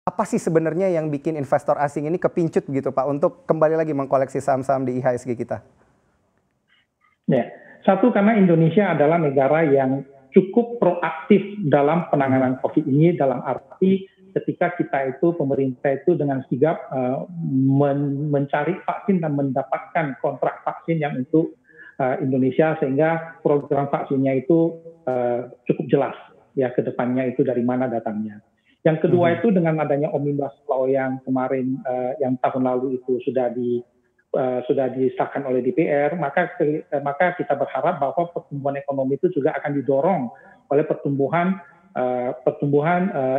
Apa sih sebenarnya yang bikin investor asing ini kepincut gitu Pak untuk kembali lagi mengkoleksi saham-saham di IHSG kita? Ya, satu karena Indonesia adalah negara yang cukup proaktif dalam penanganan COVID ini, dalam arti ketika kita itu pemerintah itu dengan sigap mencari vaksin dan mendapatkan kontrak vaksin yang untuk Indonesia, sehingga program vaksinnya itu cukup jelas ya ke depannya itu dari mana datangnya. Yang kedua itu dengan adanya Omnibus Law yang kemarin yang tahun lalu itu sudah disahkan oleh DPR, maka kita berharap bahwa pertumbuhan ekonomi itu juga akan didorong oleh pertumbuhan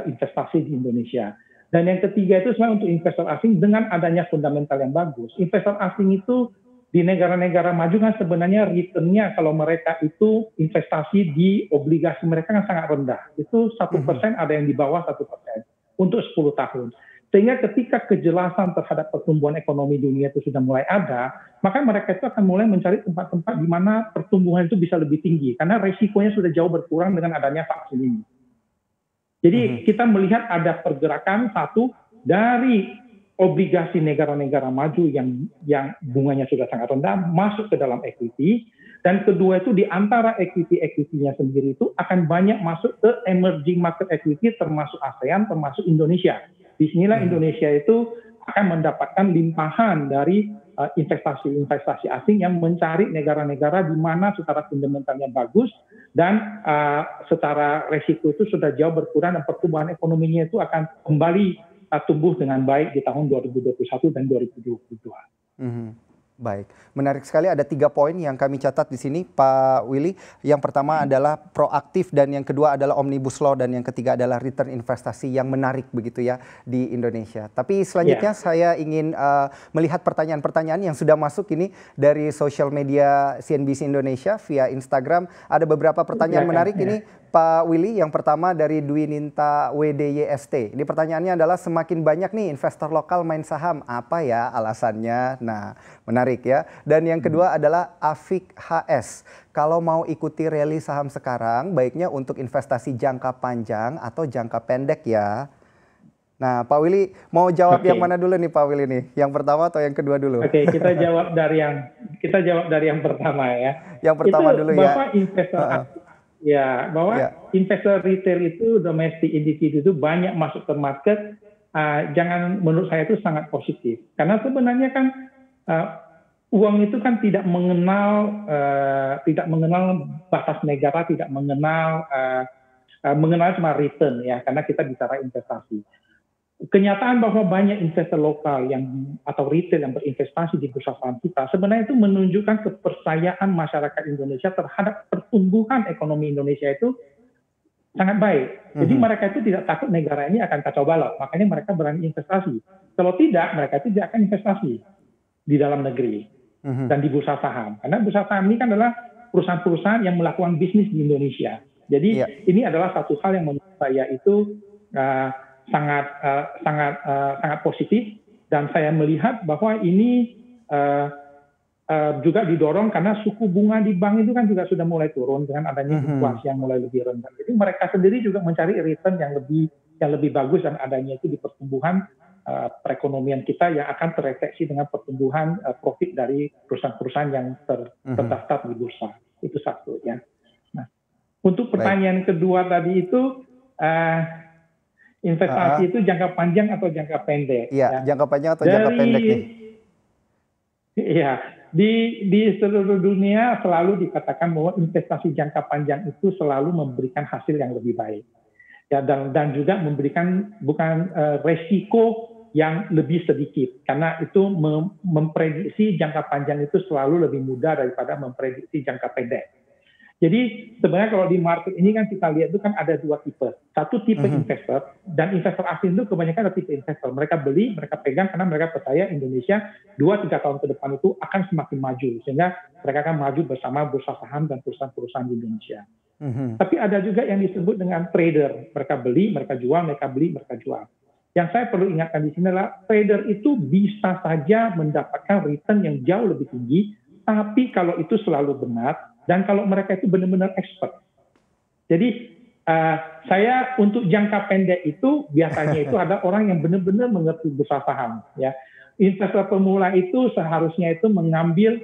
investasi di Indonesia. Dan yang ketiga itu sebenarnya untuk investor asing, dengan adanya fundamental yang bagus. Investor asing itu di negara-negara maju kan sebenarnya return-nya kalau mereka itu investasi di obligasi mereka kan sangat rendah. Itu 1%, ada yang di bawah 1% untuk 10 tahun. Sehingga ketika kejelasan terhadap pertumbuhan ekonomi dunia itu sudah mulai ada, maka mereka itu akan mulai mencari tempat-tempat di mana pertumbuhan itu bisa lebih tinggi, karena resikonya sudah jauh berkurang dengan adanya vaksin ini. Jadi kita melihat ada pergerakan satu dari obligasi negara-negara maju yang bunganya sudah sangat rendah masuk ke dalam equity, dan kedua itu di antara equity-nya sendiri itu akan banyak masuk ke emerging market equity, termasuk ASEAN, termasuk Indonesia. Disinilah Indonesia itu akan mendapatkan limpahan dari investasi-investasi asing yang mencari negara-negara di mana secara fundamentalnya bagus dan secara resiko itu sudah jauh berkurang, dan pertumbuhan ekonominya itu akan kembali tumbuh dengan baik di tahun 2021 dan 2022. Baik, menarik sekali, ada 3 poin yang kami catat di sini Pak Willy. Yang pertama adalah proaktif, dan yang kedua adalah Omnibus Law, dan yang ketiga adalah return investasi yang menarik begitu ya di Indonesia. Tapi selanjutnya saya ingin melihat pertanyaan-pertanyaan yang sudah masuk ini dari sosial media CNBC Indonesia via Instagram. Ada beberapa pertanyaan menarik ini Pak Willy. Yang pertama dari Dwi Ninta WDYST. Ini pertanyaannya adalah, semakin banyak nih investor lokal main saham, apa ya alasannya? Nah, menarik ya. Dan yang kedua adalah Afik HS. Kalau mau ikuti rally saham sekarang, baiknya untuk investasi jangka panjang atau jangka pendek ya? Nah, Pak Willy mau jawab yang mana dulu nih Pak Willy nih? Yang pertama atau yang kedua dulu? Oke, kita jawab dari yang pertama ya. Yang pertama dulu ya. Bahwa investor asing, investor retail itu, domestic individu itu banyak masuk ke market, menurut saya itu sangat positif. Karena sebenarnya kan uang itu kan tidak mengenal batas negara, tidak mengenal cuma return ya, karena kita bicara investasi. Kenyataan bahwa banyak investor lokal atau retail yang berinvestasi di bursa saham kita sebenarnya itu menunjukkan kepercayaan masyarakat Indonesia terhadap pertumbuhan ekonomi Indonesia itu sangat baik. Jadi mereka itu tidak takut negara ini akan kacau balau, makanya mereka berani investasi. Kalau tidak, mereka tidak akan investasi di dalam negeri dan di bursa saham. Karena bursa saham ini kan adalah perusahaan-perusahaan yang melakukan bisnis di Indonesia. Jadi ini adalah satu hal yang menurut saya itu sangat positif, dan saya melihat bahwa ini juga didorong karena suku bunga di bank itu kan juga sudah mulai turun dengan adanya inflasi yang mulai lebih rendah. Jadi mereka sendiri juga mencari return yang lebih bagus, dan adanya itu di pertumbuhan perekonomian kita yang akan terefleksi dengan pertumbuhan profit dari perusahaan-perusahaan yang terdaftar di bursa. Itu satu ya. Nah, untuk pertanyaan kedua tadi itu investasi itu jangka panjang atau jangka pendek? Iya, jangka panjang atau jangka pendek nih? Iya, di seluruh dunia selalu dikatakan bahwa investasi jangka panjang itu selalu memberikan hasil yang lebih baik. Ya, dan juga memberikan bukan resiko yang lebih sedikit, karena itu memprediksi jangka panjang itu selalu lebih mudah daripada memprediksi jangka pendek. Jadi sebenarnya kalau di market ini kan kita lihat itu kan ada 2 tipe. Satu tipe investor, dan investor asing itu kebanyakan ada tipe investor. Mereka beli, mereka pegang karena mereka percaya Indonesia 2-3 tahun ke depan itu akan semakin maju, sehingga mereka akan maju bersama bursa saham dan perusahaan-perusahaan di Indonesia. Tapi ada juga yang disebut dengan trader. Mereka beli, mereka jual, mereka beli, mereka jual. Yang saya perlu ingatkan di sini adalah trader itu bisa saja mendapatkan return yang jauh lebih tinggi, tapi kalau itu selalu benar, dan kalau mereka itu benar-benar expert. Jadi Uh, saya untuk jangka pendek itu biasanya itu ada orang yang benar-benar mengerti bursa saham, ya. Investor pemula itu seharusnya itu mengambil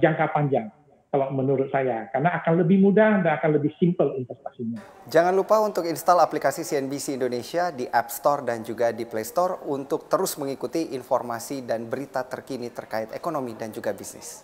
jangka panjang, kalau menurut saya, karena akan lebih mudah dan akan lebih simpel investasinya. Jangan lupa untuk install aplikasi CNBC Indonesia di App Store dan juga di Play Store untuk terus mengikuti informasi dan berita terkini terkait ekonomi dan juga bisnis.